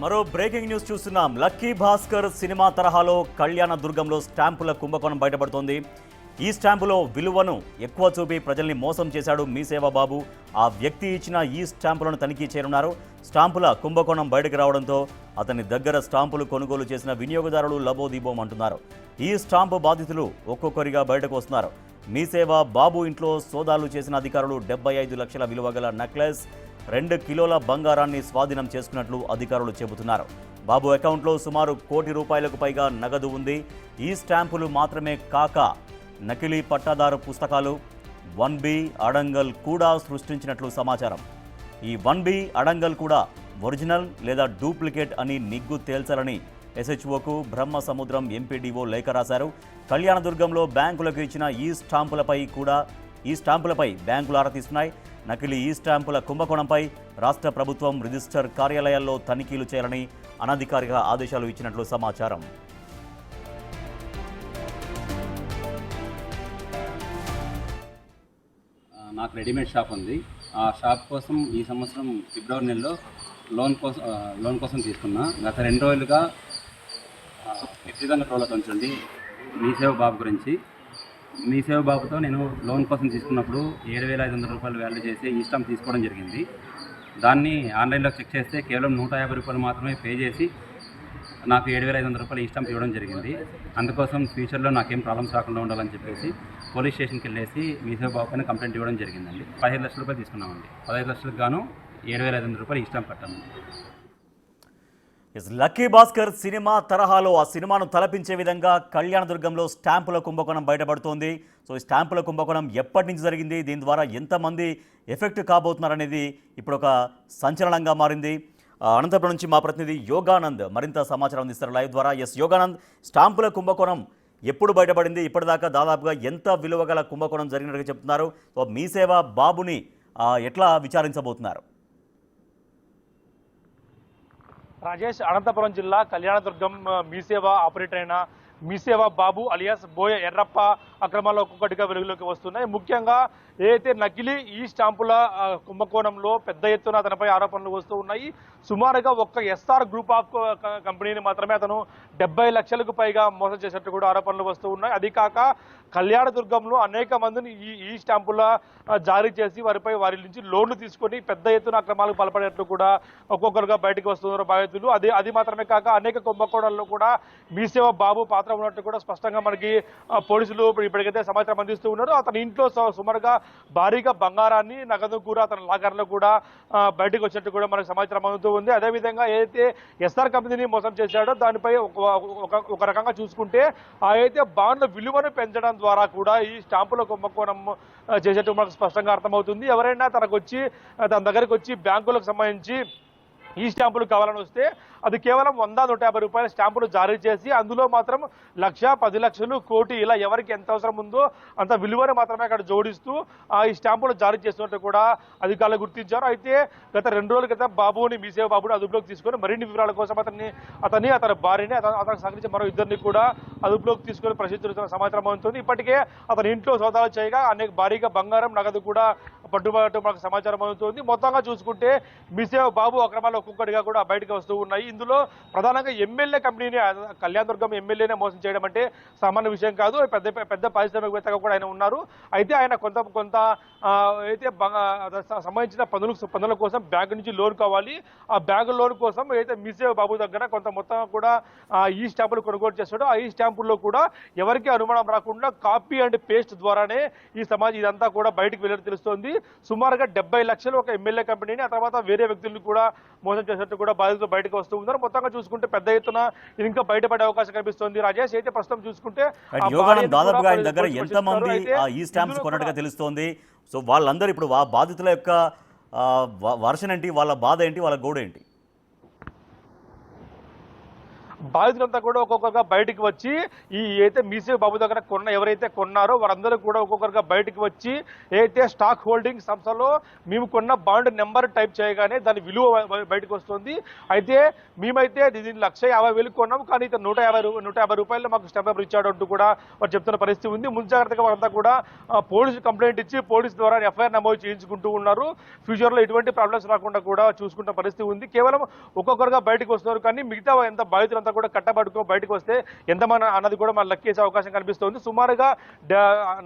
మరో breaking news చూస్తున్నాం. Lucky Bhaskar cinema తరహాలో కళ్యాణ దుర్గంలో స్టాంపుల కుంభకోణం బయటపడుతోంది. ఈ స్టాంపులో విలువను ఎక్కువ చూపి ప్రజల్ని మోసం చేశాడు మీసేవ బాబు. ఆ వ్యక్తి ఇచ్చిన ఈ స్టాంపులను తనిఖీ చేయనున్నారు. స్టాంపుల కుంభకోణం బయటకు రావడంతో అతని దగ్గర స్టాంపులు కొనుగోలు చేసిన వినియోగదారులు లబోదీబోం అంటున్నారు. ఈ స్టాంపు బాధితులు ఒక్కొక్కరిగా బయటకు వస్తున్నారు. మీసేవ బాబు ఇంట్లో సోదాలు చేసిన అధికారులు 75 లక్షల విలువ గల నెక్లెస్, 2 కిలోల బంగారాన్ని స్వాధీనం చేసుకున్నట్లు అధికారులు చెబుతున్నారు. బాబు అకౌంట్లో సుమారు ₹1 కోటి పైగా నగదు ఉంది. ఈ స్టాంపులు మాత్రమే కాక నకిలీ పట్టాదారు పుస్తకాలు 1B అడంగల్ కూడా సృష్టించినట్లు సమాచారం. ఈ 1B అడంగల్ కూడా ఒరిజినల్ లేదా డూప్లికేట్ అని నిగ్గు తేల్చాలని SHOకు బ్రహ్మసముద్రం ఎంపీడీఓ లేఖ రాశారు. కళ్యాణదుర్గంలో బ్యాంకులకు ఇచ్చిన ఈ స్టాంపులపై బ్యాంకులు ఆరా తీస్తున్నాయి. నకిలీ ఈ స్టాంపుల కుంభకోణంపై రాష్ట్ర ప్రభుత్వం రిజిస్టర్ కార్యాలయాల్లో తనిఖీలు చేయాలని అనధికారిక ఆదేశాలు ఇచ్చినట్లు సమాచారం. నాకు రెడీమేడ్ షాప్ ఉంది. ఆ షాప్ కోసం ఈ సంవత్సరం ఫిబ్రవరి నెలలో లోన్ కోసం తీసుకున్నా. గత 2 రోజులుగా వ్యక్తిగత ట్రోళ్ళతో ఉంచండి మీసేవ బాబు గురించి. మీసేవ బాబుతో నేను లోన్ కోసం తీసుకున్నప్పుడు ₹7,500 వాల్యూ చేసి ఈ స్టాంప్ తీసుకోవడం జరిగింది. దాన్ని ఆన్లైన్లో చెక్ చేస్తే కేవలం ₹150 మాత్రమే పే చేసి నాకు ₹7,500 ఈ స్టాంప్ ఇవ్వడం జరిగింది. అందుకోసం ఫ్యూచర్లో నాకేం ప్రాబ్లమ్స్ రాకుండా ఉండాలని చెప్పేసి పోలీస్ స్టేషన్కి వెళ్ళేసి మీసేవ బాబు పైన కంప్లైంట్ ఇవ్వడం జరిగిందండి. ₹15 లక్షలు తీసుకున్నామండి. 15 లక్షలకు గాను ₹7,500 ఈ స్టాంప్ కట్టాము. లక్కీ భాస్కర్ సినిమా తరహాలో ఆ సినిమాను తలపించే విధంగా కళ్యాణదుర్గంలో స్టాంపుల కుంభకోణం బయటపడుతోంది. సో ఈ స్టాంపుల కుంభకోణం ఎప్పటి నుంచి జరిగింది, దీని ద్వారా ఎంతమంది ఎఫెక్ట్ కాబోతున్నారనేది ఇప్పుడు ఒక సంచలనంగా మారింది. అనంతపురం నుంచి మా ప్రతినిధి యోగానంద్ మరింత సమాచారం అందిస్తారు లైవ్ ద్వారా. యోగానంద్, స్టాంపుల కుంభకోణం ఎప్పుడు బయటపడింది, ఇప్పటిదాకా దాదాపుగా ఎంత విలువ గల కుంభకోణం జరిగినట్టుగా చెప్తున్నారు? సో మీసేవ బాబుని ఎట్లా విచారించబోతున్నారు? రాజేష్, అనంతపురం జిల్లా కళ్యాణదుర్గం మీసేవ ఆపరేటర్ అయిన మీసేవ బాబు అలియాస్ బోయ ఎర్రప్ప అక్రమాలు ఒక్కొక్కటిగా వెలుగులోకి వస్తున్నాయి. ముఖ్యంగా ఏదైతే నకిలీ ఈ స్టాంపుల కుంభకోణంలో పెద్ద ఎత్తున అతనిపై ఆరోపణలు వస్తూ ఉన్నాయి. సుమారుగా ఒక్క SR గ్రూప్ ఆఫ్ కంపెనీని మాత్రమే అతను 70 లక్షలకు పైగా మోసం చేసినట్టు కూడా ఆరోపణలు వస్తూ ఉన్నాయి. అది కాక కళ్యాణదుర్గంలో అనేక మందిని ఈ స్టాంపుల జారీ చేసి వారి నుంచి లోన్లు తీసుకొని పెద్ద ఎత్తున అక్రమాలకు పాల్పడేట్లు కూడా ఒక్కొక్కరుగా బయటకు వస్తున్నారు బాధితులు. అది మాత్రమే కాక అనేక కుంభకోణాల్లో కూడా మీసేవ బాబు పాత్ర ఉన్నట్టు కూడా స్పష్టంగా మనకి పోలీసులు ఇప్పటికైతే సమాచారం అందిస్తూ ఉన్నారు. అతని ఇంట్లో సుమారుగా భారీగా బంగారాన్ని, నగదు కూడా అతని లాకర్లో కూడా బయటకు వచ్చినట్టు కూడా మనకు సమాచారం అందుతూ ఉంది. అదేవిధంగా ఏదైతే SR కంపెనీని మోసం చేశాడో దానిపై ఒక రకంగా చూసుకుంటే అయితే బాండ్ల విలువను పెంచడం ద్వారా కూడా ఈ స్టాంపుల కుంభకోణం చేసేట్టు మనకు స్పష్టంగా అర్థమవుతుంది. ఎవరైనా తన దగ్గరికి వచ్చి బ్యాంకులకు సంబంధించి ఈ స్టాంపులు కావాలని వస్తే అది కేవలం ₹100-150 స్టాంపులు జారీ చేసి అందులో మాత్రం 1,00,000, 10 లక్షలు, కోటి ఇలా ఎవరికి ఎంత అవసరం ఉందో అంత విలువను మాత్రమే అక్కడ జోడిస్తూ ఈ స్టాంపులు జారీ చేస్తున్నట్టు కూడా అధికారులు గుర్తించారు. అయితే గత 2 రోజుల క్రితం బాబుని మీసేవ బాబుని అదుపులోకి తీసుకొని మరిన్ని వివరాల కోసం అతని భార్యని అతనికి సహకరించిన మరో 2 కూడా అదుపులోకి తీసుకొని ప్రశ్నిస్తున్న సమాచారం అందుతుంది. ఇప్పటికే అతని ఇంట్లో సోదాలు చేయగా అనేక భారీగా బంగారం, నగదు కూడా పట్టుబట్టు మనకు సమాచారం అందుతుంది. మొత్తంగా చూసుకుంటే మీసేవ బాబు అక్రమాలు ఒక్కొక్కటిగా కూడా బయటకు వస్తూ ఉన్నాయి. ఇందులో ప్రధానంగా ఎమ్మెల్యే కంపెనీని, కళ్యాణదుర్గం ఎమ్మెల్యేనే మోసం చేయడం అంటే సామాన్య విషయం కాదు. పెద్ద పారిశ్రామికవేత్తగా కూడా ఆయన ఉన్నారు. అయితే ఆయన కొంత అయితే సంబంధించిన పనుల కోసం బ్యాంకు నుంచి లోన్ కావాలి. ఆ బ్యాంకు లోన్ కోసం అయితే మీసేవ బాబు దగ్గర కొంత మొత్తం కూడా ఈ స్టాంపులు కొనుగోలు చేస్తాడు. ఆ ఈ స్టాంపుల్లో కూడా ఎవరికి అనుమానం రాకుండా కాపీ అండ్ పేస్ట్ ద్వారానే ఇదంతా కూడా బయటకు వెళ్ళి తెలుస్తోంది. సుమారుగా 70 లక్షలు ఒక ఎమ్మెల్యే కంపెనీని, ఆ తర్వాత వేరే వ్యక్తులను కూడా మోసం చేసినట్టు కూడా బాధితులు బయటకు వస్తూ ఉన్నారు. మొత్తంగా చూసుకుంటే పెద్ద ఎత్తున ఇంకా బయటపడే అవకాశం కనిపిస్తోంది. రాజేష్, అయితే ప్రస్తుతం చూసుకుంటే దాదాపుగా ఆయన దగ్గర ఎంతమంది ఈ స్టాంప్స్ కొన్నట్టుగా తెలుస్తోంది? సో వాళ్ళందరూ ఇప్పుడు బాధితుల యొక్క వర్షన్ ఏంటి, వాళ్ళ బాధ ఏంటి, వాళ్ళ గోడ ఏంటి? బాధితులంతా కూడా ఒక్కొక్కరుగా బయటికి వచ్చి ఈ అయితే మీసేవ బాబు దగ్గర ఎవరైతే కొన్నారో వారందరూ కూడా ఒక్కొక్కరుగా బయటికి వచ్చి అయితే స్టాక్ హోల్డింగ్ సంస్థలో మేము కొన్న బాండ్ నెంబర్ టైప్ చేయగానే దాని విలువ బయటకు వస్తుంది. అయితే మేమైతే దీన్ని 1,50,000 కొన్నాం, కానీ ఇతను 150 రూపాయలు మాకు స్టాంప్ పేపర్ ఇచ్చాడు అంటూ కూడా వారు చెప్తున్న పరిస్థితి ఉంది. ముందు జాగ్రత్తగా వారంతా కూడా పోలీసు కంప్లైంట్ ఇచ్చి పోలీసు ద్వారా ఎఫ్ఐఆర్ నమోదు చేయించుకుంటూ ఉన్నారు. ఫ్యూచర్లో ఎటువంటి ప్రాబ్లమ్స్ రాకుండా కూడా చూసుకుంటున్న పరిస్థితి ఉంది. కేవలం ఒక్కొక్కరుగా బయటకు వస్తున్నారు, కానీ మిగతా ఎంత బాధితులంతా కూడా కట్టబడుకో బయటకు వస్తే ఎంతమంది అన్నది కూడా మనం లెక్కేసే అవకాశం కనిపిస్తుంది. సుమారుగా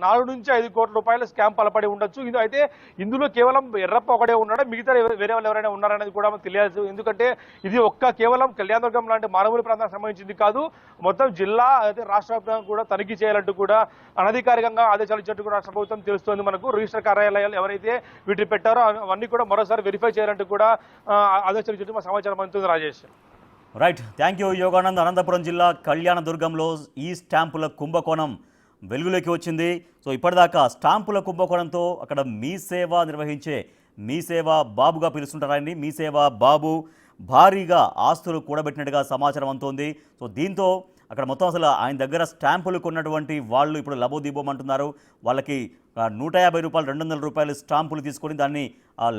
4 నుంచి 5 కోట్ల రూపాయల స్కామ్ పలపడి ఉండొచ్చు. అయితే ఇందులో కేవలం ఎర్రప్ప ఒకడే ఉన్నాడా, మిగతా వేరే వాళ్ళు ఎవరైనా ఉన్నారనేది కూడా మనకు తెలియదు. ఎందుకంటే ఇది కేవలం కళ్యాణదుర్గం లాంటి మానవుల ప్రాంతానికి సంబంధించింది కాదు, మొత్తం జిల్లా అయితే రాష్ట్ర వ్యాప్తంగా కూడా తనిఖీ చేయాలంటూ కూడా అనధికారికంగా ఆదేశాలు ఇచ్చినట్టు కూడా రాష్ట్ర ప్రభుత్వం తెలుస్తోంది. మనకు రిజిస్టర్ కార్యాలయాలు ఎవరైతే వీటిని పెట్టారో అవన్నీ కూడా మరోసారి వెరిఫై చేయాలంటూ కూడా ఆదేశాలు ఇచ్చినట్టు మా సమాచారం అందుతుంది. Rajesh. Right, thank you Yoganand. Anantapuram జిల్లా కళ్యాణదుర్గంలో ఈ స్టాంపుల కుంభకోణం వెలుగులోకి వచ్చింది. సో ఇప్పటిదాకా స్టాంపుల కుంభకోణంతో అక్కడ మీ సేవ నిర్వహించే మీ సేవ బాబుగా పిలుస్తుంటారండి, మీ సేవ బాబు భారీగా ఆస్తులు కూడబెట్టినట్టుగా సమాచారం అందుతోంది. సో దీంతో అక్కడ మొత్తం అసలు ఆయన దగ్గర స్టాంపులు కొన్నటువంటి వాళ్ళు ఇప్పుడు లబోదిబోమంటున్నారు. వాళ్ళకి 150 రూపాయలు 200 రూపాయలు స్టాంపులు తీసుకొని దాన్ని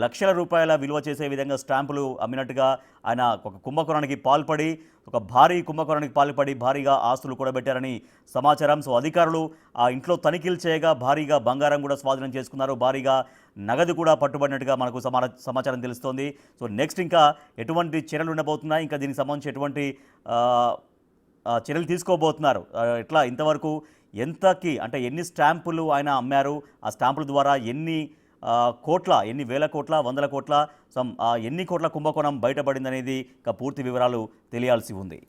లక్షల రూపాయల విలువ చేసే విధంగా స్టాంపులు అమ్మినట్టుగా ఆయన ఒక కుంభకోణానికి పాల్పడి ఒక భారీ కుంభకోణానికి పాల్పడి భారీగా ఆస్తులు కూడబెట్టారని సమాచారం. సో అధికారులు ఆ ఇంట్లో తనిఖీలు చేయగా భారీగా బంగారం కూడా స్వాధీనం చేసుకున్నారు, భారీగా నగదు కూడా పట్టుబడినట్టుగా మనకు సమాచారం తెలుస్తోంది. సో నెక్స్ట్ ఇంకా ఎటువంటి చర్యలు ఉండబోతున్నాయి, ఇంకా దీనికి సంబంధించి ఎటువంటి చర్యలు తీసుకోబోతున్నారు, ఎట్లా ఇంతవరకు ఎంతకి అంటే ఎన్ని స్టాంపులు ఆయన అమ్మారు, ఆ స్టాంపుల ద్వారా ఎన్ని వేల కోట్ల 100 కోట్ల ఎన్ని కోట్ల కుంభకోణం బయటపడిందనేది ఇంకా పూర్తి వివరాలు తెలియాల్సి ఉంది.